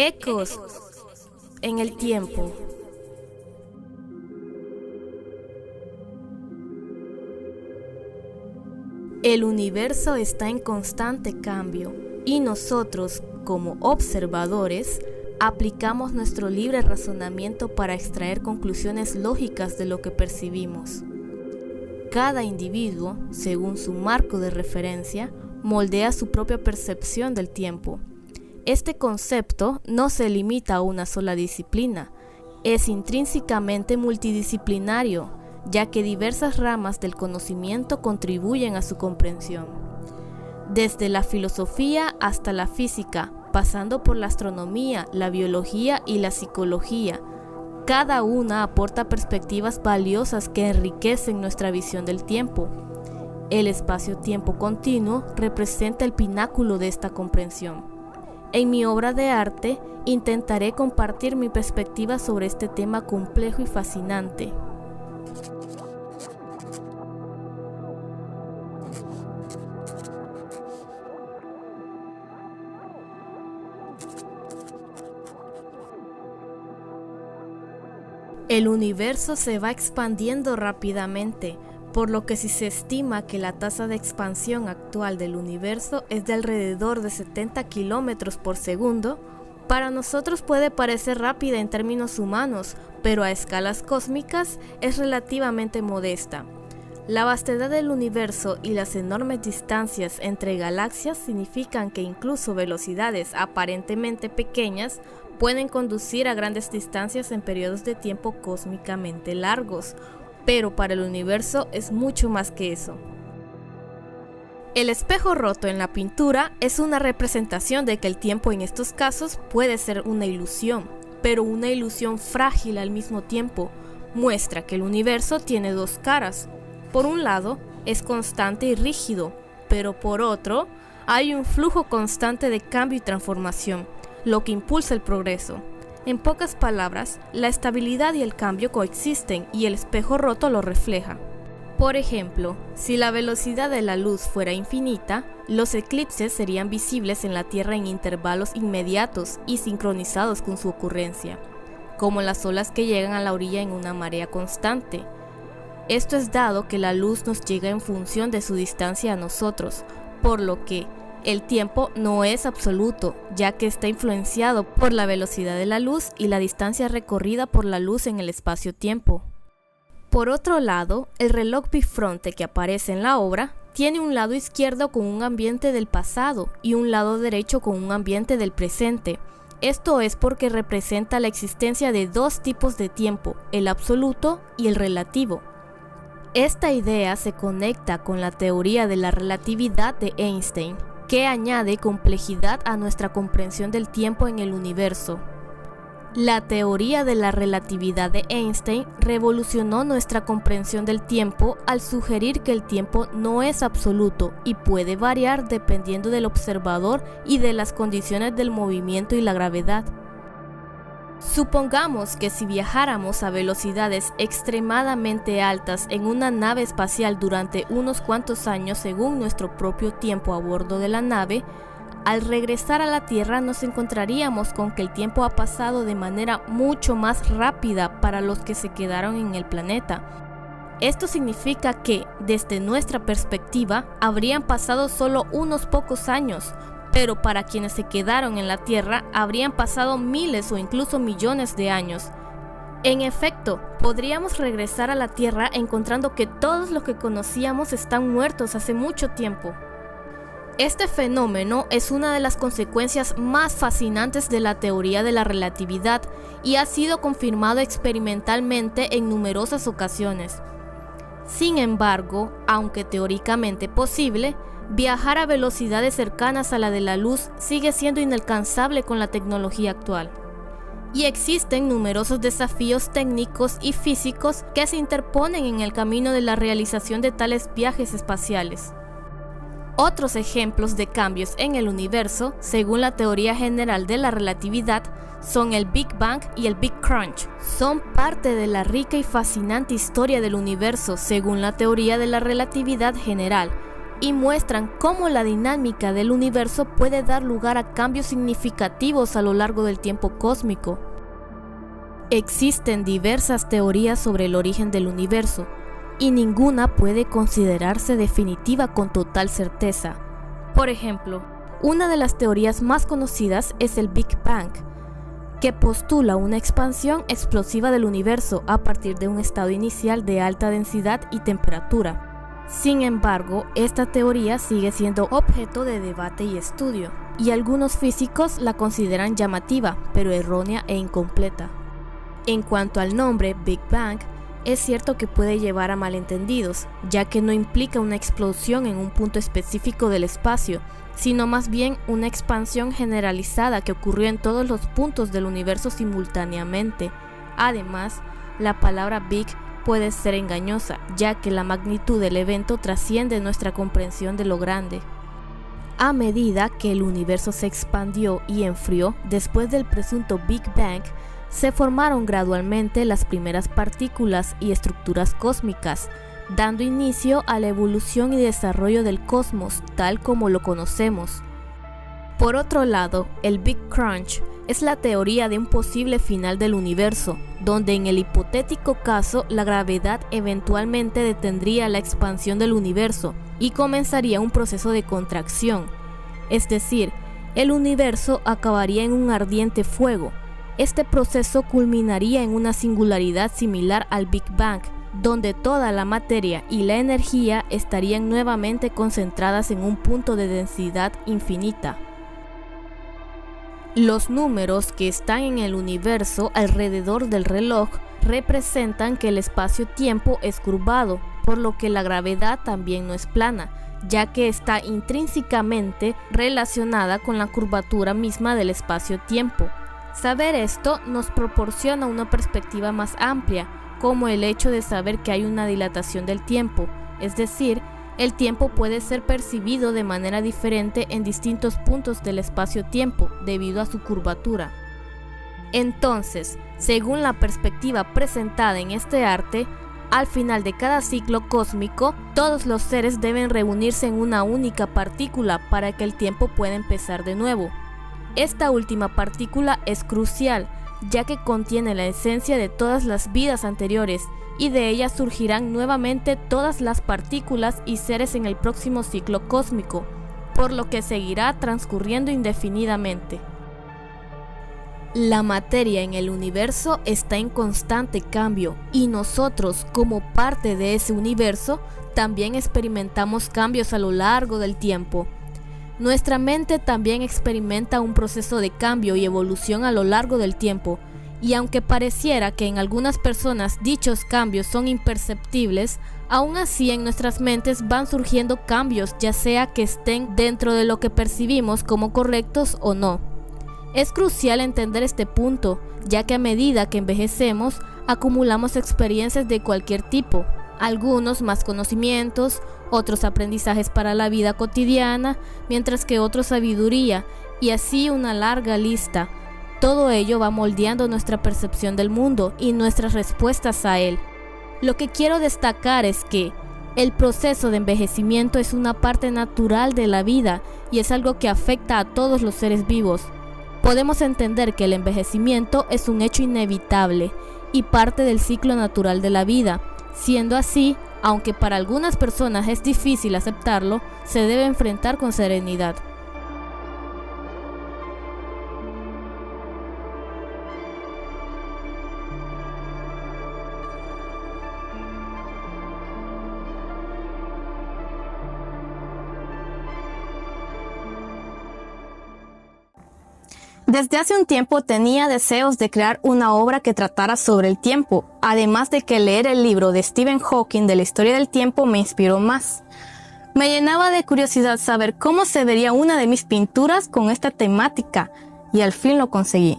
Ecos en el tiempo. El universo está en constante cambio y nosotros, como observadores, aplicamos nuestro libre razonamiento para extraer conclusiones lógicas de lo que percibimos. Cada individuo, según su marco de referencia, moldea su propia percepción del tiempo. Este concepto no se limita a una sola disciplina, es intrínsecamente multidisciplinario, ya que diversas ramas del conocimiento contribuyen a su comprensión. Desde la filosofía hasta la física, pasando por la astronomía, la biología y la psicología, cada una aporta perspectivas valiosas que enriquecen nuestra visión del tiempo. El espacio-tiempo continuo representa el pináculo de esta comprensión. En mi obra de arte, intentaré compartir mi perspectiva sobre este tema complejo y fascinante. El universo se va expandiendo rápidamente, por lo que si se estima que la tasa de expansión actual del universo es de alrededor de 70 kilómetros por segundo, para nosotros puede parecer rápida en términos humanos, pero a escalas cósmicas es relativamente modesta. La vastedad del universo y las enormes distancias entre galaxias significan que incluso velocidades aparentemente pequeñas pueden conducir a grandes distancias en periodos de tiempo cósmicamente largos, pero para el universo es mucho más que eso. El espejo roto en la pintura es una representación de que el tiempo en estos casos puede ser una ilusión, pero una ilusión frágil al mismo tiempo. Muestra que el universo tiene dos caras. Por un lado, es constante y rígido, pero por otro, hay un flujo constante de cambio y transformación, lo que impulsa el progreso. En pocas palabras, la estabilidad y el cambio coexisten y el espejo roto lo refleja. Por ejemplo, si la velocidad de la luz fuera infinita, los eclipses serían visibles en la Tierra en intervalos inmediatos y sincronizados con su ocurrencia, como las olas que llegan a la orilla en una marea constante. Esto es dado que la luz nos llega en función de su distancia a nosotros, por lo que el tiempo no es absoluto, ya que está influenciado por la velocidad de la luz y la distancia recorrida por la luz en el espacio-tiempo. Por otro lado, el reloj bifronte que aparece en la obra tiene un lado izquierdo con un ambiente del pasado y un lado derecho con un ambiente del presente. Esto es porque representa la existencia de dos tipos de tiempo, el absoluto y el relativo. Esta idea se conecta con la teoría de la relatividad de Einstein, que añade complejidad a nuestra comprensión del tiempo en el universo. La teoría de la relatividad de Einstein revolucionó nuestra comprensión del tiempo al sugerir que el tiempo no es absoluto y puede variar dependiendo del observador y de las condiciones del movimiento y la gravedad. Supongamos que si viajáramos a velocidades extremadamente altas en una nave espacial durante unos cuantos años según nuestro propio tiempo a bordo de la nave, al regresar a la Tierra nos encontraríamos con que el tiempo ha pasado de manera mucho más rápida para los que se quedaron en el planeta. Esto significa que, desde nuestra perspectiva, habrían pasado solo unos pocos años, pero para quienes se quedaron en la Tierra habrían pasado miles o incluso millones de años. En efecto, podríamos regresar a la Tierra encontrando que todos los que conocíamos están muertos hace mucho tiempo. Este fenómeno es una de las consecuencias más fascinantes de la teoría de la relatividad y ha sido confirmado experimentalmente en numerosas ocasiones. Sin embargo, aunque teóricamente posible, viajar a velocidades cercanas a la de la luz sigue siendo inalcanzable con la tecnología actual. Y existen numerosos desafíos técnicos y físicos que se interponen en el camino de la realización de tales viajes espaciales. Otros ejemplos de cambios en el universo, según la teoría general de la relatividad, son el Big Bang y el Big Crunch. Son parte de la rica y fascinante historia del universo, según la teoría de la relatividad general. y muestran cómo la dinámica del universo puede dar lugar a cambios significativos a lo largo del tiempo cósmico. Existen diversas teorías sobre el origen del universo, y ninguna puede considerarse definitiva con total certeza. Por ejemplo, una de las teorías más conocidas es el Big Bang, que postula una expansión explosiva del universo a partir de un estado inicial de alta densidad y temperatura. Sin embargo, esta teoría sigue siendo objeto de debate y estudio, y algunos físicos la consideran llamativa, pero errónea e incompleta. En cuanto al nombre Big Bang, es cierto que puede llevar a malentendidos, ya que no implica una explosión en un punto específico del espacio, sino más bien una expansión generalizada que ocurrió en todos los puntos del universo simultáneamente. Además, la palabra Big puede ser engañosa, ya que la magnitud del evento trasciende nuestra comprensión de lo grande. A medida que el universo se expandió y enfrió después del presunto Big Bang, se formaron gradualmente las primeras partículas y estructuras cósmicas, dando inicio a la evolución y desarrollo del cosmos tal como lo conocemos. Por otro lado, el Big Crunch es la teoría de un posible final del universo, donde en el hipotético caso la gravedad eventualmente detendría la expansión del universo y comenzaría un proceso de contracción, es decir, el universo acabaría en un ardiente fuego. Este proceso culminaría en una singularidad similar al Big Bang, donde toda la materia y la energía estarían nuevamente concentradas en un punto de densidad infinita. Los números que están en el universo alrededor del reloj representan que el espacio-tiempo es curvado, por lo que la gravedad también no es plana, ya que está intrínsecamente relacionada con la curvatura misma del espacio-tiempo. Saber esto nos proporciona una perspectiva más amplia, como el hecho de saber que hay una dilatación del tiempo, es decir, el tiempo puede ser percibido de manera diferente en distintos puntos del espacio-tiempo debido a su curvatura. Entonces, según la perspectiva presentada en este arte, al final de cada ciclo cósmico, todos los seres deben reunirse en una única partícula para que el tiempo pueda empezar de nuevo. Esta última partícula es crucial, ya que contiene la esencia de todas las vidas anteriores, y de ella surgirán nuevamente todas las partículas y seres en el próximo ciclo cósmico, por lo que seguirá transcurriendo indefinidamente. La materia en el universo está en constante cambio, y nosotros, como parte de ese universo, también experimentamos cambios a lo largo del tiempo. Nuestra mente también experimenta un proceso de cambio y evolución a lo largo del tiempo, y aunque pareciera que en algunas personas dichos cambios son imperceptibles, aún así en nuestras mentes van surgiendo cambios, ya sea que estén dentro de lo que percibimos como correctos o no. Es crucial entender este punto, ya que a medida que envejecemos, acumulamos experiencias de cualquier tipo, algunos más conocimientos, otros aprendizajes para la vida cotidiana, mientras que otros sabiduría, y así una larga lista. Todo ello va moldeando nuestra percepción del mundo y nuestras respuestas a él. Lo que quiero destacar es que el proceso de envejecimiento es una parte natural de la vida y es algo que afecta a todos los seres vivos. Podemos entender que el envejecimiento es un hecho inevitable y parte del ciclo natural de la vida. Siendo así, aunque para algunas personas es difícil aceptarlo, se debe enfrentar con serenidad. Desde hace un tiempo tenía deseos de crear una obra que tratara sobre el tiempo, además de que leer el libro de Stephen Hawking de la historia del tiempo me inspiró más. Me llenaba de curiosidad saber cómo se vería una de mis pinturas con esta temática, y al fin lo conseguí.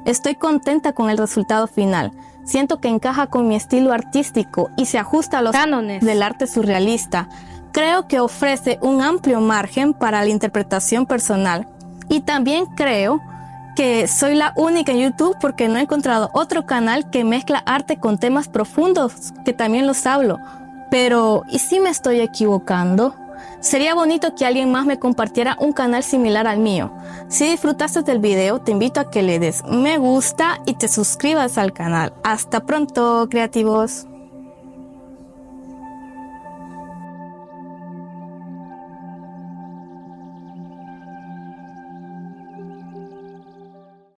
Estoy contenta con el resultado final. Siento que encaja con mi estilo artístico y se ajusta a los cánones del arte surrealista. Creo que ofrece un amplio margen para la interpretación personal. Y también creo que soy la única en YouTube porque no he encontrado otro canal que mezcla arte con temas profundos, que también los hablo. Pero, ¿y si me estoy equivocando? Sería bonito que alguien más me compartiera un canal similar al mío. Si disfrutaste del video, te invito a que le des me gusta y te suscribas al canal. Hasta pronto, creativos.